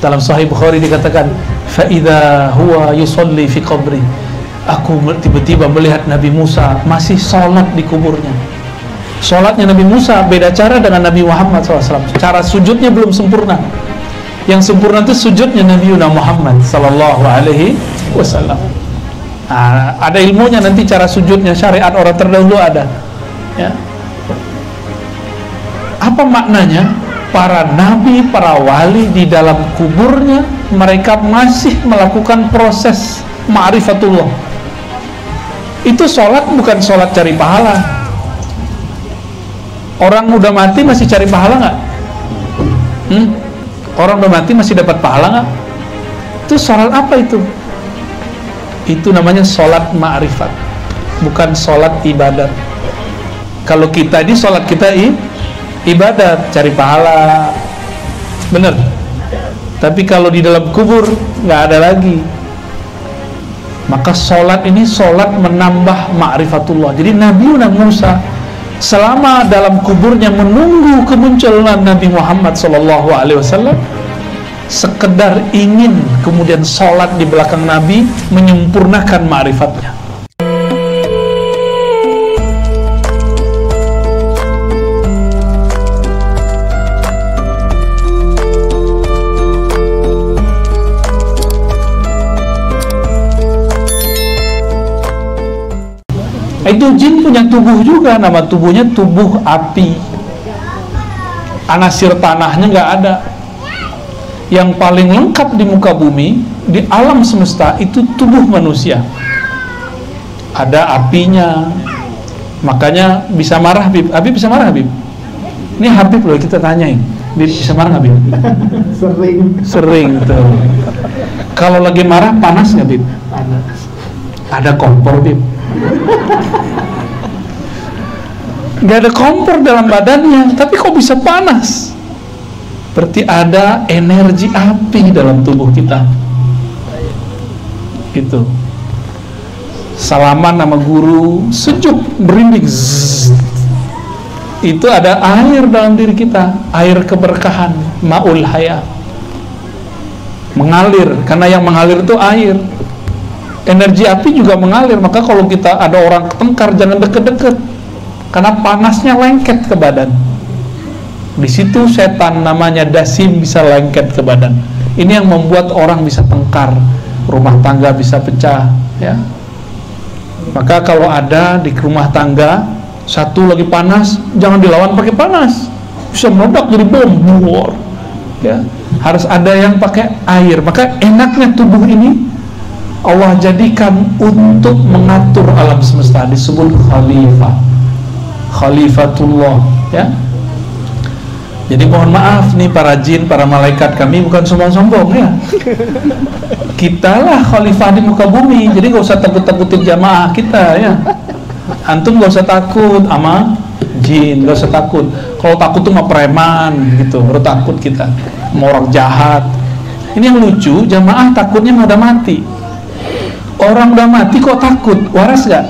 Dalam Sahih Bukhari dikatakan, fa idza huwa yusalli fi qabri, aku tiba-tiba melihat Nabi Musa masih sholat di kuburnya. Sholatnya Nabi Musa beda cara dengan Nabi Muhammad SAW. Cara sujudnya belum sempurna. Yang sempurna itu sujudnya Nabi Muhammad SAW. Nah, ada ilmunya nanti cara sujudnya, syariat orang terdahulu ada. Ya. Apa maknanya? Para nabi, para wali di dalam kuburnya mereka masih melakukan proses ma'rifatullah. Itu sholat bukan sholat cari pahala. Orang udah mati masih cari pahala nggak? Orang udah mati masih dapat pahala nggak? Itu sholat apa itu? Itu namanya sholat ma'rifat, bukan sholat ibadat. Kalau kita di sholat kita ibadat, cari pahala, bener. Tapi kalau di dalam kubur nggak ada lagi. Maka sholat ini sholat menambah ma'rifatullah. Jadi Nabi Musa selama dalam kuburnya menunggu kemunculan Nabi Muhammad SAW, sekedar ingin kemudian sholat di belakang Nabi menyempurnakan ma'rifatnya. Itu jin punya tubuh juga, nama tubuhnya tubuh api. Anasir tanahnya nggak ada. Yang paling lengkap di muka bumi, di alam semesta itu tubuh manusia. Ada apinya. Makanya bisa marah Habib. Habib bisa marah Habib? Ini Habib loh kita tanyain. Habib bisa marah Habib? Sering tuh. Kalau lagi marah panas nggak Habib? Ada kompor Habib. Gak ada kompor dalam badannya, tapi kok bisa panas? Berarti ada energi api dalam tubuh kita. Gitu. Salaman sama guru, sejuk, merinding. Itu ada air dalam diri kita, air keberkahan, ma'ul haya. Mengalir, karena yang mengalir itu air. Energi api juga mengalir. Maka kalau kita ada orang ketengkar, jangan deket-deket, karena panasnya lengket ke badan. Di situ setan namanya dasim bisa lengket ke badan. Ini yang membuat orang bisa tengkar, rumah tangga bisa pecah, ya. Maka kalau ada di rumah tangga satu lagi panas, jangan dilawan pakai panas, bisa meledak jadi bom, ya. Harus ada yang pakai air. Maka enaknya tubuh ini Allah jadikan untuk mengatur alam semesta, disebut khalifah, khalifatullah, ya. Jadi mohon maaf nih para jin, para malaikat, kami bukan sombong-sombong ya. Kitalah khalifah di muka bumi, jadi nggak usah takut-takutin jamaah kita ya. Antum nggak usah takut sama jin, nggak usah takut. Kalau takut tuh sama preman gitu, baru takut kita, sama orang jahat. Ini yang lucu, jamaah takutnya udah mati. Orang udah mati kok takut, waras gak?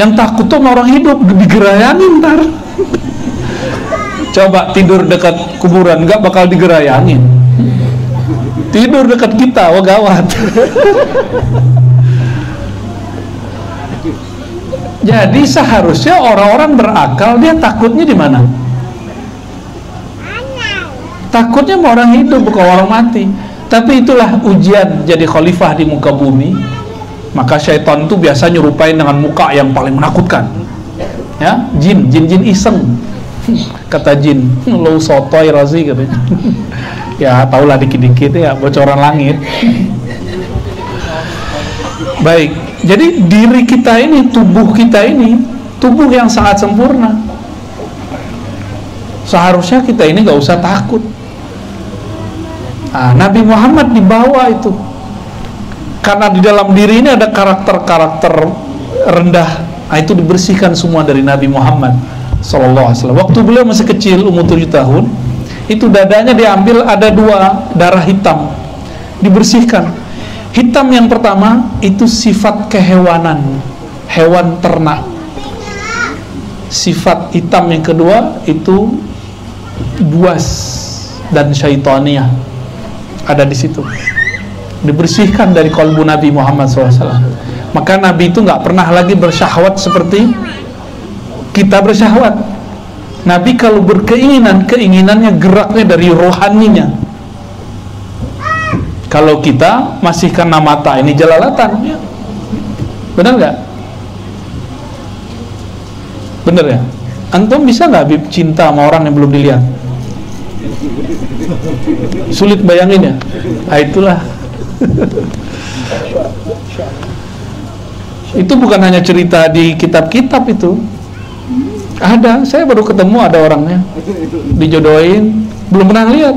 Yang takut tuh sama orang hidup, digerayangin ntar. Coba tidur dekat kuburan, gak bakal digerayangin. Tidur dekat kita, wah gawat. Jadi seharusnya orang-orang berakal, dia takutnya di mana? Takutnya sama orang hidup, bukan orang mati. Tapi itulah ujian jadi khalifah di muka bumi. Maka syaitan itu biasa nyerupain dengan muka yang paling menakutkan, ya. Jin iseng. Kata jin, lo sotoy razi katanya. Ya taulah dikit-dikit ya, bocoran langit. Baik, jadi diri kita ini, tubuh kita ini, tubuh yang sangat sempurna. Seharusnya kita ini gak usah takut. Nah, Nabi Muhammad dibawa itu karena di dalam diri ini ada karakter-karakter rendah. Nah, itu dibersihkan semua dari Nabi Muhammad SAW. Waktu beliau masih kecil, umur 7 tahun, itu dadanya diambil, ada 2 darah hitam, dibersihkan. Hitam yang pertama itu sifat kehewanan, hewan ternak. Sifat hitam yang kedua itu buas, dan syaitaniyah ada di situ, dibersihkan dari qalbu Nabi Muhammad SAW. Maka Nabi itu nggak pernah lagi bersyahwat seperti kita bersyahwat. Nabi kalau berkeinginan, keinginannya geraknya dari rohaninya. Kalau kita masih karena mata, ini jalalatan, ya. Benar nggak? Bener ya? Antum bisa nggak Habib cinta sama orang yang belum dilihat? Sulit bayangin ya? Nah, itulah. Itu bukan hanya cerita di kitab-kitab itu. Ada, saya baru ketemu ada orangnya dijodohin, belum pernah lihat.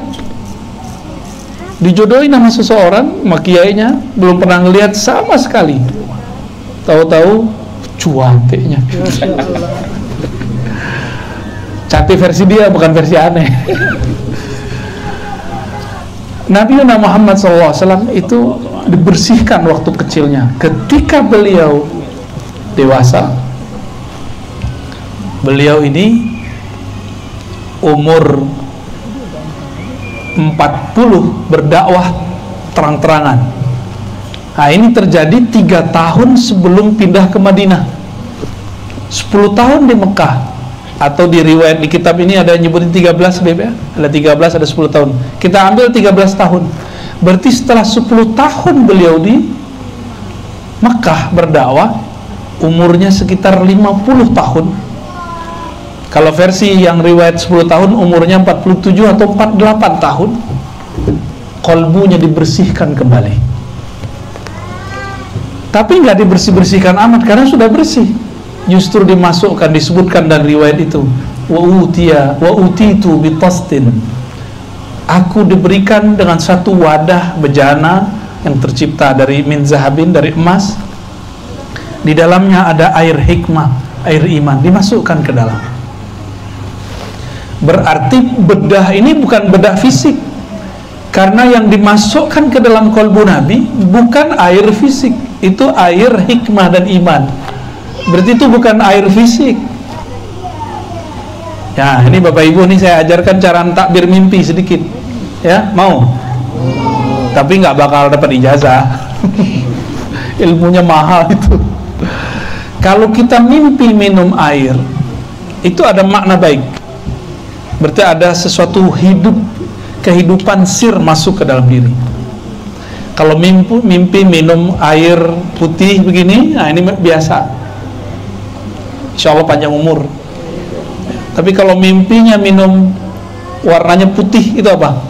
Dijodohin sama seseorang, sama kiainya, belum pernah lihat sama sekali. Tahu-tahu cuanteknya. Cantik versi dia, bukan versi aneh. Nabi Muhammad SAW itu dibersihkan waktu kecilnya. Ketika beliau dewasa, beliau ini umur 40 berdakwah terang-terangan. Nah, ini terjadi 3 tahun sebelum pindah ke Madinah. 10 tahun di Mekah. Atau di riwayat di kitab ini ada yang nyebutin 13 ya? Ada 13, ada 10 tahun. Kita ambil 13 tahun. Berarti setelah 10 tahun beliau di Mekah berdakwah, umurnya sekitar 50 tahun. Kalau versi yang riwayat 10 tahun, umurnya 47 atau 48 tahun. Kolbunya dibersihkan kembali. Tapi nggak dibersih-bersihkan amat, karena sudah bersih. Justru dimasukkan, disebutkan dan riwayat itu, wa utitu bitastin, aku diberikan dengan satu wadah bejana yang tercipta dari min zahabin, dari emas. Di dalamnya ada air hikmah, air iman, dimasukkan ke dalam. Berarti bedah ini bukan bedah fisik, karena yang dimasukkan ke dalam kolbu Nabi bukan air fisik, itu air hikmah dan iman. Berarti itu bukan air fisik. Ya, ini Bapak Ibu, nih saya ajarkan cara takbir mimpi sedikit. Ya, mau? Tapi nggak bakal dapat ijazah. Ilmunya mahal itu. Kalau kita mimpi minum air, itu ada makna baik. Berarti ada sesuatu hidup, kehidupan sir masuk ke dalam diri. Kalau mimpi minum air putih begini, nah ini biasa. Insya Allah panjang umur. Tapi kalau mimpinya minum warnanya putih, itu apa?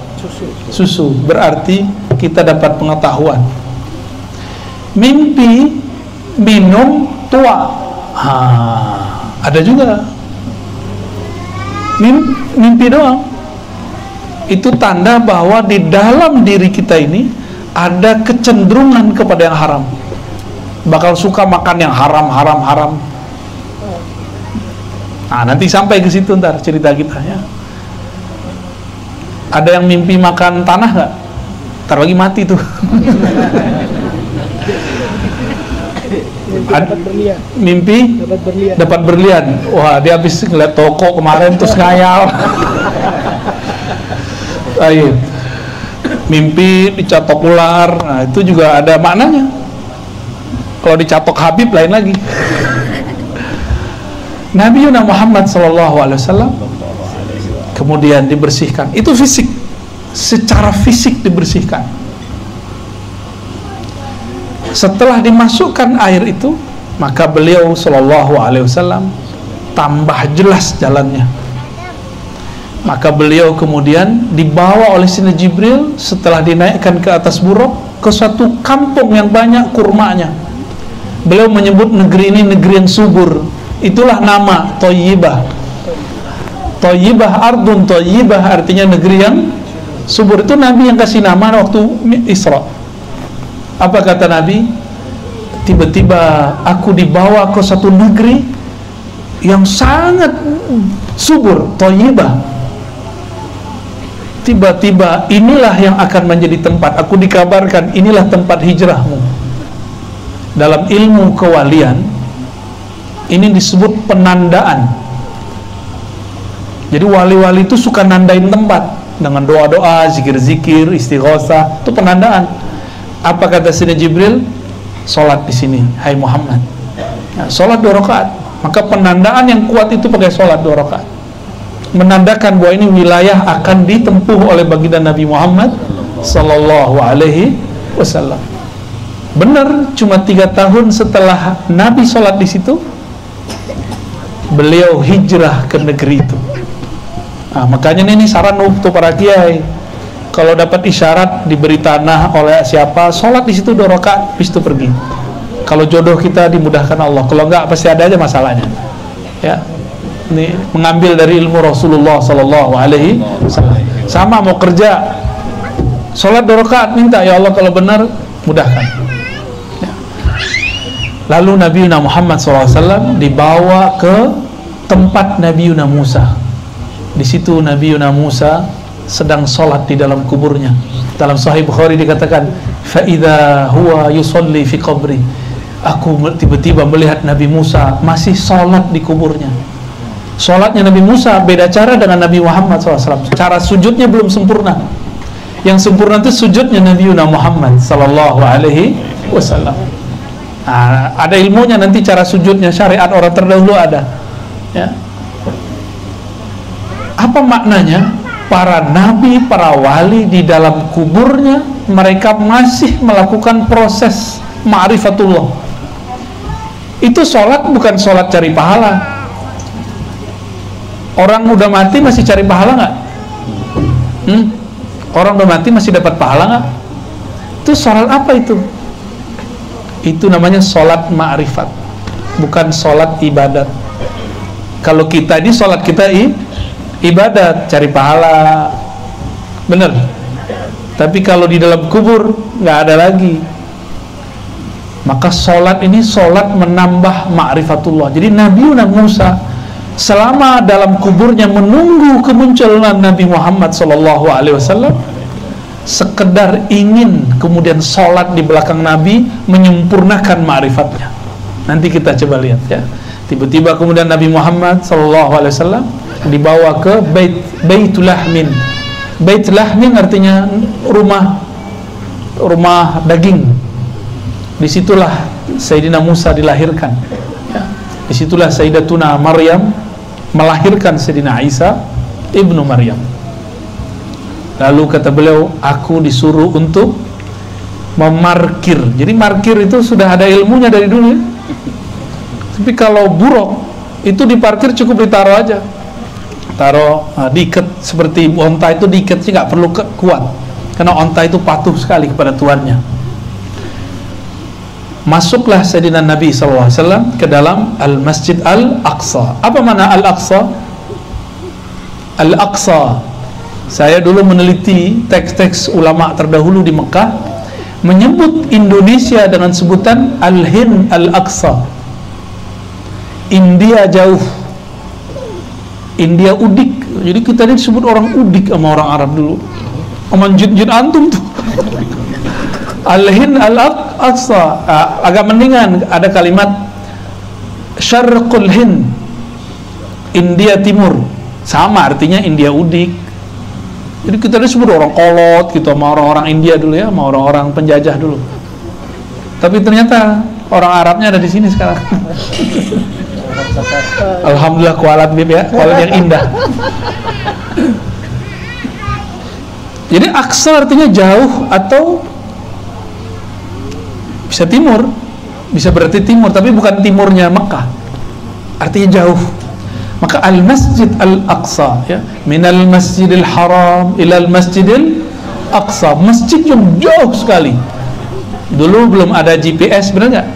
Susu. Berarti kita dapat pengetahuan. Mimpi minum tua, ada juga. Mimpi doang, itu tanda bahwa di dalam diri kita ini ada kecenderungan kepada yang haram. Bakal suka makan yang haram. Nah, nanti sampai ke situ ntar cerita kita ya. Ada yang mimpi makan tanah nggak? Ntar lagi mati tuh. Mimpi dapat berlian. Wah, dia habis ngeliat toko kemarin terus ngayal. Ayo. Mimpi dicatok ular. Nah, itu juga ada maknanya. Kalau dicatok Habib lain lagi. Nabi Muhammad SAW kemudian dibersihkan. Itu fisik, secara fisik dibersihkan. Setelah dimasukkan air itu, maka beliau SAW tambah jelas jalannya. Maka beliau kemudian dibawa oleh Sayyidina Jibril setelah dinaikkan ke atas buruk ke suatu kampung yang banyak kurmanya. Beliau menyebut negeri ini negeri yang subur. Itulah nama Thayyibah. Thayyibah, ardun Thayyibah, artinya negeri yang subur. Itu Nabi yang kasih nama waktu Isra. Apa kata Nabi? Tiba-tiba aku dibawa ke satu negeri yang sangat subur, Thayyibah. Tiba-tiba inilah yang akan menjadi tempat, aku dikabarkan inilah tempat hijrahmu. Dalam ilmu kewalian ini disebut penandaan. Jadi wali-wali itu suka nandain tempat. dengan doa-doa, zikir-zikir, istighosah, itu penandaan. Apa kata Sayyidina Jibril? Sholat di sini, hai Muhammad. Nah, sholat 2 rakaat. Maka penandaan yang kuat itu pakai sholat 2 rakaat, menandakan bahwa ini wilayah akan ditempuh oleh baginda Nabi Muhammad sallallahu alaihi wasallam. Benar, cuma 3 tahun setelah Nabi sholat di situ, beliau hijrah ke negeri itu. Nah, makanya ini saran untuk para kiai, kalau dapat isyarat diberi tanah oleh siapa, sholat di situ 2 rakaat, habis itu pergi. Kalau jodoh kita dimudahkan Allah, kalau enggak pasti ada aja masalahnya. Ya, ini mengambil dari ilmu Rasulullah sallallahu alaihi wasallam. Sama mau kerja, sholat 2 rakaat, minta ya Allah kalau benar mudahkan. Lalu Nabi Muhammad SAW dibawa ke tempat Nabi Musa. Di situ Nabi Musa sedang sholat di dalam kuburnya. Dalam Sahih Bukhari dikatakan, "Fa'idha huwa yusolli fi qabri." Aku tiba-tiba melihat Nabi Musa masih sholat di kuburnya. Sholatnya Nabi Musa beda cara dengan Nabi Muhammad SAW. Cara sujudnya belum sempurna. Yang sempurna itu sujudnya Nabi Muhammad SAW. Nah, ada ilmunya nanti cara sujudnya, syariat orang terdahulu ada. Ya. Apa maknanya? Para nabi, para wali di dalam kuburnya, mereka masih melakukan proses ma'rifatullah. Itu sholat bukan sholat cari pahala. Orang udah mati masih cari pahala nggak? Orang udah mati masih dapat pahala nggak? Itu sholat apa itu? Itu namanya sholat ma'rifat, bukan sholat ibadat. Kalau kita ini sholat kita ibadat, cari pahala, bener. Tapi kalau di dalam kubur nggak ada lagi. Maka sholat ini sholat menambah ma'rifatullah. Jadi Nabi Musa selama dalam kuburnya menunggu kemunculan Nabi Muhammad SAW, sekedar ingin kemudian sholat di belakang Nabi, menyempurnakan ma'rifatnya. Nanti kita coba lihat ya. Tiba-tiba kemudian Nabi Muhammad SAW dibawa ke Baitul Lahmin. Baitul Lahmin artinya rumah daging. Disitulah Sayyidina Musa dilahirkan ya. Disitulah Sayyidatuna Maryam melahirkan Sayyidina Isa ibnu Maryam. Lalu kata beliau, aku disuruh untuk memarkir. Jadi markir itu sudah ada ilmunya dari dulu ya. Tapi kalau buruk itu diparkir cukup ditaruh aja, taruh diikat seperti onta itu diikat sih, nggak perlu kuat, karena onta itu patuh sekali kepada tuannya. Masuklah Sayyidina Nabi SAW ke dalam Al-Masjid Al-Aqsa. Apa mana Al-Aqsa? Al-Aqsa, saya dulu meneliti teks-teks ulama terdahulu di Mekah, menyebut Indonesia dengan sebutan Al-Hind Al-Aqsa. India jauh, India udik. Jadi kita ini disebut orang udik sama orang Arab dulu, sama jin-jin antum tuh. Al-Hind Al-Aqsa, agak mendingan ada kalimat Syarqul Hind, India Timur, sama artinya India udik. Jadi kita disebut orang kolot gitu sama orang-orang India dulu ya, sama orang-orang penjajah dulu. Tapi ternyata orang Arabnya ada di sini sekarang. Alhamdulillah, kualat bib ya, kualat yang indah. Jadi Aqsa artinya jauh atau bisa timur, bisa berarti timur, tapi bukan timurnya Mekah, artinya jauh. Maka Al-Masjid Al-Aqsa ya, minal Masjidil Haram ilal Masjidil Aqsa, masjid yang jauh sekali. Dulu belum ada GPS, benar nggak?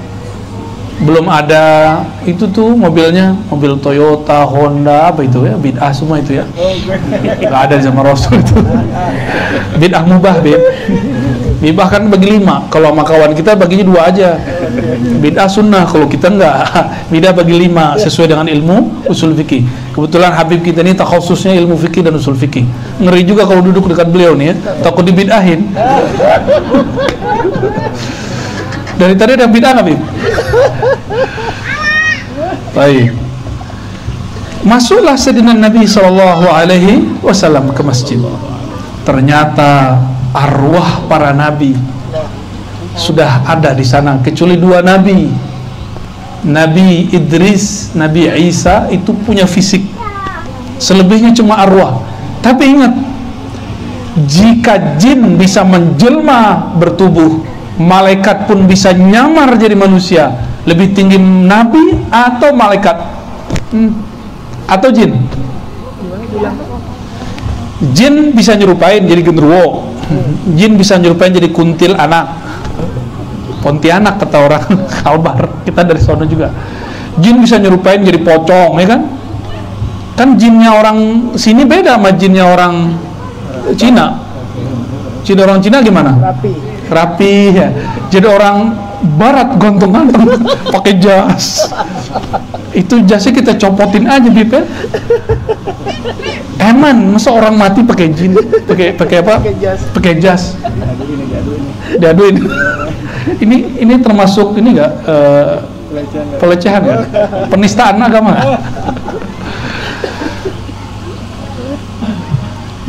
Belum ada itu tuh mobilnya, mobil Toyota, Honda, apa itu ya, bid'ah semua itu ya, nggak ada zaman Rasul itu. Bid'ah mubah, bid'ah kan bagi 5, kalau sama kawan kita baginya 2 aja. Bid'ah sunnah, kalau kita enggak, bid'ah bagi 5 sesuai dengan ilmu usul fikih. Kebetulan Habib kita ini takhususnya ilmu fikih dan usul fikih. Ngeri juga kalau duduk dekat beliau nih ya, takut dibid'ahin. Dari tadi ada bid'ah Habib. Baik. Masuklah Sayyidina Nabi SAW ke masjid. Ternyata arwah para nabi sudah ada di sana, kecuali 2 nabi. Nabi Idris, Nabi Isa itu punya fisik, selebihnya cuma arwah. Tapi ingat, jika jin bisa menjelma bertubuh, malaikat pun bisa nyamar jadi manusia. Lebih tinggi nabi atau malaikat? Atau jin? Jin bisa nyerupain jadi genderuwo, jin bisa nyerupain jadi kuntil anak, Pontianak kata orang Kalbar, kita dari sono juga. Jin bisa nyerupain jadi pocong, ya kan? Kan jinnya orang sini beda sama jinnya orang Cina. Jin orang Cina gimana? Rapi ya. Jadi orang Barat gantung-gantung pakai jas. Itu jasnya kita copotin aja, Bib, ya. Eman, masa orang mati pakai jin, pakai apa? Pakai jas. Diaduin. Ini termasuk ini enggak pelecehan ya? Penistaan agama.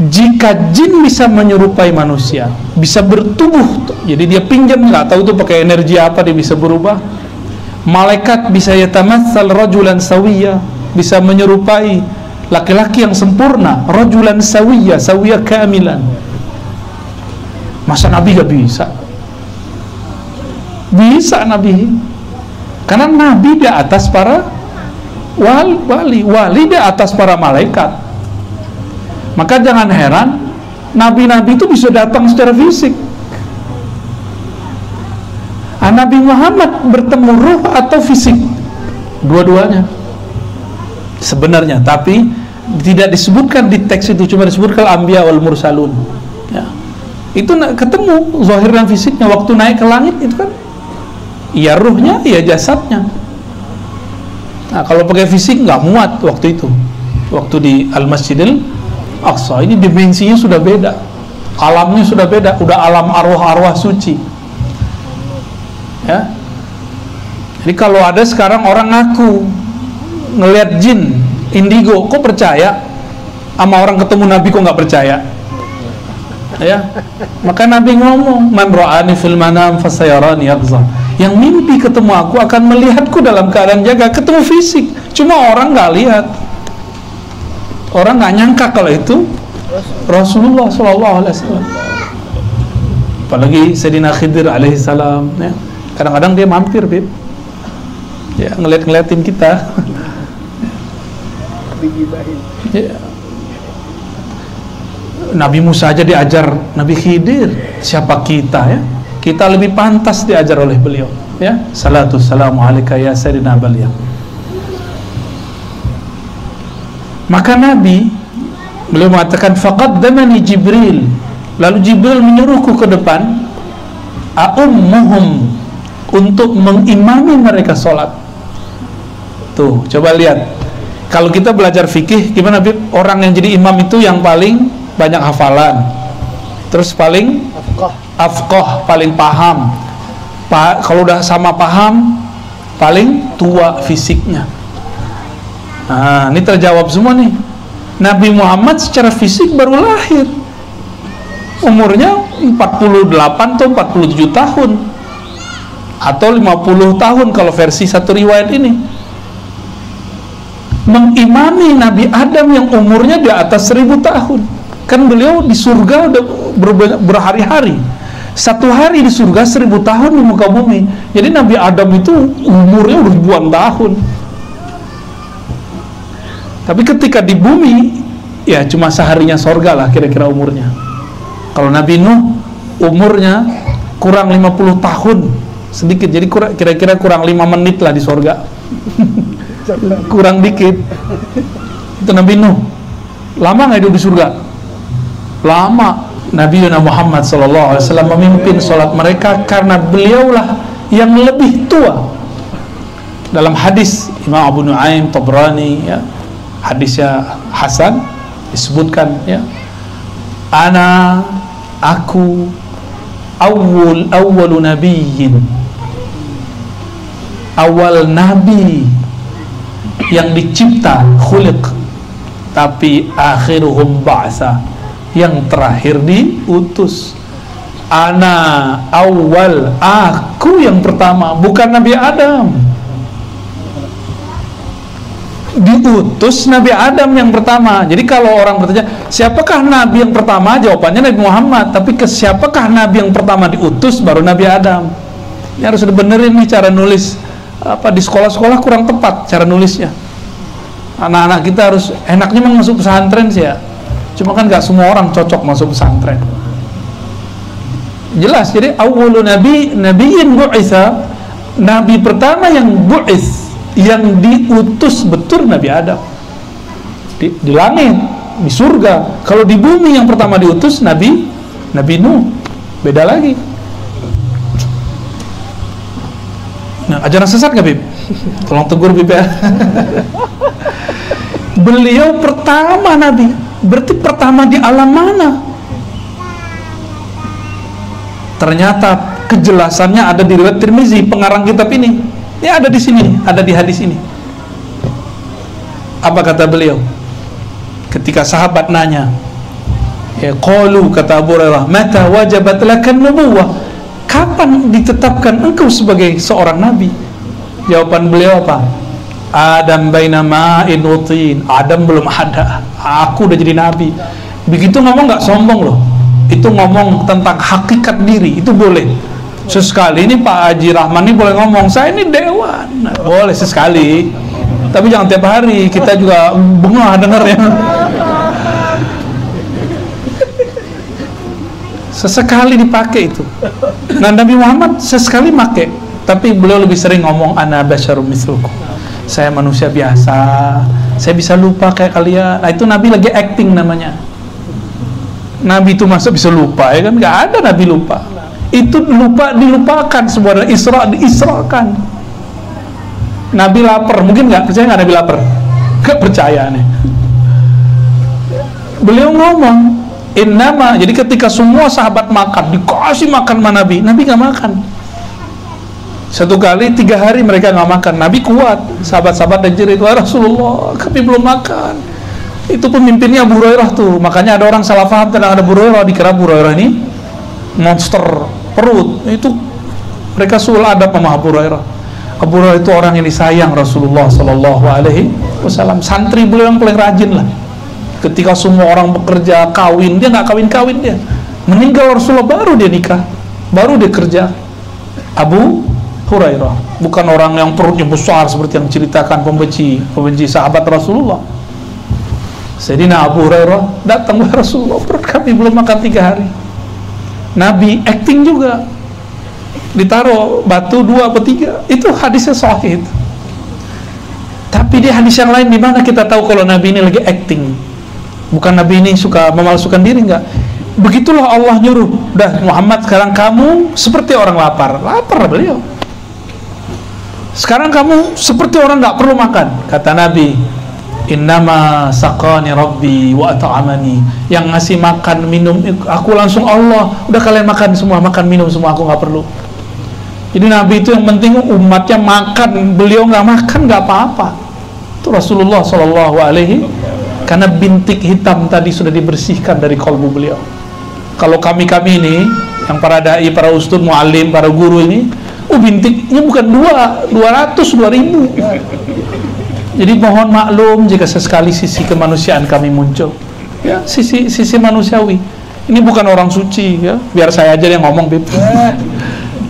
Jika jin bisa menyerupai manusia, bisa bertubuh, jadi dia pinjam, nggak tahu tuh pakai energi apa dia bisa berubah. Malaikat bisa yatamatsal rajulan sawiya, bisa menyerupai laki-laki yang sempurna, rajulan sawiya, sawiya kamilan. Masa Nabi gak bisa? Bisa Nabi, karena Nabi di atas para wali di atas para malaikat. Maka jangan heran nabi-nabi itu bisa datang secara fisik. Nabi Muhammad bertemu ruh atau fisik? Dua-duanya sebenarnya, tapi tidak disebutkan di teks itu, cuma disebutkan Anbiya wal Mursalun ya. Itu ketemu zahir dan fisiknya. Waktu naik ke langit itu kan ya ruhnya, ya jasadnya. Nah, kalau pakai fisik nggak muat waktu itu. Waktu di Al-Masjidil Aqsa ini dimensinya sudah beda, alamnya sudah beda, udah alam arwah-arwah suci ya. Jadi kalau ada sekarang orang ngaku ngelihat jin indigo, kok percaya? Sama orang ketemu Nabi kok nggak percaya ya? Maka Nabi ngomong, man ra'ani fil manam fasayarani yaqza, yang mimpi ketemu aku akan melihatku dalam keadaan jaga. Ketemu fisik, cuma orang nggak lihat. Orang nggak nyangka kalau itu Rasulullah SAW. Apalagi Sayyidina Khidir alaihissalam ya. Kadang-kadang dia mampir, Bib, ya, ngeliatin kita ya. Nabi Musa aja diajar Nabi Khidir, siapa kita ya? Kita lebih pantas diajar oleh beliau ya. Salatu salamu alaika ya Sayyidina beliau. Maka Nabi, beliau mengatakan faqaddamani Jibril, lalu Jibril menyuruhku ke depan, a'ummuhum, untuk mengimami mereka sholat. Tuh, coba lihat, kalau kita belajar fikih gimana, Bib? Orang yang jadi imam itu yang paling banyak hafalan, terus paling afqah, paling paham. Kalau udah sama paham, paling tua fisiknya. Nah, ini terjawab semua nih. Nabi Muhammad secara fisik baru lahir, umurnya 48 atau 47 tahun atau 50 tahun kalau versi satu riwayat ini. Mengimami Nabi Adam yang umurnya di atas 1000 tahun. Kan beliau di surga udah berhari-hari. Satu hari di surga 1000 tahun di muka bumi. Jadi Nabi Adam itu umurnya udah ribuan tahun. Tapi ketika di bumi, ya cuma seharinya sorga lah kira-kira umurnya. Kalau Nabi Nuh umurnya kurang 50 tahun sedikit, jadi kira-kira kurang 5 menit lah di sorga. Kurang dikit. Itu Nabi Nuh. Lama nggak hidup di surga? Lama. Nabi Muhammad SAW memimpin sholat mereka karena beliaulah yang lebih tua. Dalam hadis Imam Abu Nuaim Tabrani ya, hadisnya Hasan, disebutkan ya, aku awwalu nabiyyin, awal nabi yang dicipta, khuliq, tapi akhiruhum ba'sa, yang terakhir diutus. Ana awal, aku yang pertama, bukan Nabi Adam. Diutus Nabi Adam yang pertama. Jadi kalau orang bertanya, siapakah Nabi yang pertama? Jawabannya Nabi Muhammad. Tapi ke siapakah Nabi yang pertama diutus? Baru Nabi Adam. Ini harus dibenerin nih cara nulis. Apa di sekolah-sekolah kurang tepat cara nulisnya. Anak-anak kita harus, enaknya memang masuk pesantren sih ya. Cuma kan nggak semua orang cocok masuk pesantren. Jelas. Jadi awwalu nabiyyin bu'itsa, nabi pertama yang bu'its, yang diutus betul Nabi Adam di langit, di surga. Kalau di bumi yang pertama diutus Nabi Nuh, beda lagi. Nah, ajaran sesat gak Bib? Tolong tegur Bib ya. Beliau pertama Nabi, berarti pertama di alam mana? Ternyata kejelasannya ada di riwayat Tirmizi, pengarang kitab ini. Ya ada di sini, ada di hadis ini. Apa kata beliau? Ketika sahabat nanya, ya qalu, kata Abu Hurairah, mata wajabat lakan nubuwah? Kapan ditetapkan engkau sebagai seorang nabi? Jawaban beliau apa? Adam baina ma'in wa tin. Adam belum ada, aku udah jadi nabi. Begitu ngomong nggak sombong loh. Itu ngomong tentang hakikat diri, itu boleh. Sesekali ini Pak Haji Rahman ini boleh ngomong, saya ini dewan. Nah, boleh sesekali, tapi jangan tiap hari. Kita juga bengah dengarnya. Sesekali dipakai itu. Nah, Nabi Muhammad sesekali pakai, tapi beliau lebih sering ngomong ana basyarum mithlukum. Saya manusia biasa, saya bisa lupa kayak kalian. Nah, itu Nabi lagi acting namanya. Nabi itu masa bisa lupa, ya kan? Nggak ada Nabi lupa. Itu lupa dilupakan, sebuah Isra diisrakan. Nabi lapar, mungkin nggak percaya nggak Nabi lapar? Nggak percaya nih. Beliau ngomong innama, jadi ketika semua sahabat makan, dikasih makan sama Nabi nggak makan. Satu kali 3 hari mereka nggak makan, Nabi kuat. Sahabat-sahabat dan jerit, wah Rasulullah kami belum makan. Itu pemimpinnya Abu Hurairah tuh. Makanya ada orang salah paham tentang Abu Hurairah, dikira Abu Hurairah ini monster perut. Itu mereka sul adab sama Abu Hurairah. Abu Hurairah itu orang yang disayang Rasulullah Sallallahu Alaihi Wasallam. Santri beliau yang paling rajin lah. Ketika semua orang bekerja, kawin, dia nggak kawin-kawin, dia meninggal Rasulullah baru dia nikah, baru dia kerja. Abu Hurairah bukan orang yang perutnya besar seperti yang ceritakan pembenci sahabat Rasulullah. Sayyidina Abu Hurairah datang, Rasulullah perut kami belum makan 3 hari. Nabi acting juga, ditaruh batu 2 atau 3, itu hadisnya sahih itu. Tapi di hadis yang lain di mana kita tahu kalau Nabi ini lagi acting? Bukan Nabi ini suka memalsukan diri, enggak. Begitulah Allah nyuruh, dah Muhammad sekarang kamu seperti orang lapar beliau. Sekarang kamu seperti orang nggak perlu makan, kata Nabi. Innama saqani rabbi wa at'amani. Yang ngasih makan minum aku langsung Allah. Udah kalian makan semua, makan minum semua, aku nggak perlu. Jadi Nabi itu yang penting umatnya makan, beliau nggak makan nggak apa-apa. Itu Rasulullah Shallallahu Alaihi. Karena bintik hitam tadi sudah dibersihkan dari kalbu beliau. Kalau kami ini yang para dai, para ustadz, muallim, para guru ini, bintiknya bukan 200, 2000. Jadi mohon maklum jika sesekali sisi kemanusiaan kami muncul, ya, sisi manusiawi. Ini bukan orang suci, ya. Biar saya aja yang ngomong, Bib.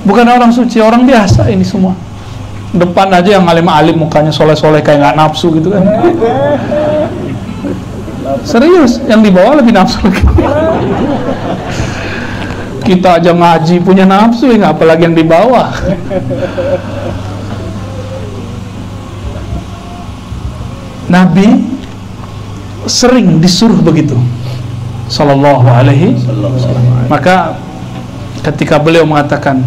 Bukan orang suci, orang biasa ini semua. Depan aja yang alim-alim mukanya soleh-soleh kayak nggak nafsu gitu kan. Serius, yang di bawah lebih nafsu lagi. Kita aja ngaji punya nafsu, ya, apalagi yang di bawah. Nabi sering disuruh begitu, Sallallahu Alaihi Wasallam. Maka ketika beliau mengatakan,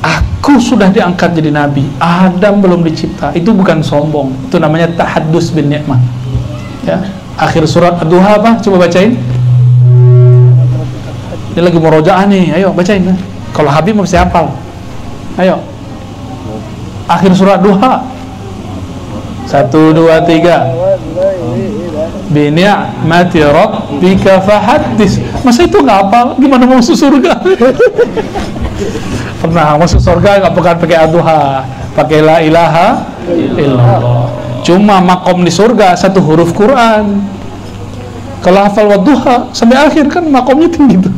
aku sudah diangkat jadi Nabi, Adam belum dicipta, itu bukan sombong, itu namanya tahaddus bin ni'mah. Ya, akhir surat Ad-Duha apa? Coba bacain. Dia lagi murojaah nih, ayo bacain. Kalau Habib mesti hafal. Ayo. Akhir surat Duha. 1, 2, 3. bi ni'mati rabbika fahaddits. Masa itu nggak hafal, gimana mau masuk surga? Pernah masuk surga nggak bukan pakai aduha, pakai la ilaha illallah. Cuma makom di surga satu huruf Quran. Kalau hafal wadduha sampai akhir kan makomnya tinggi tuh.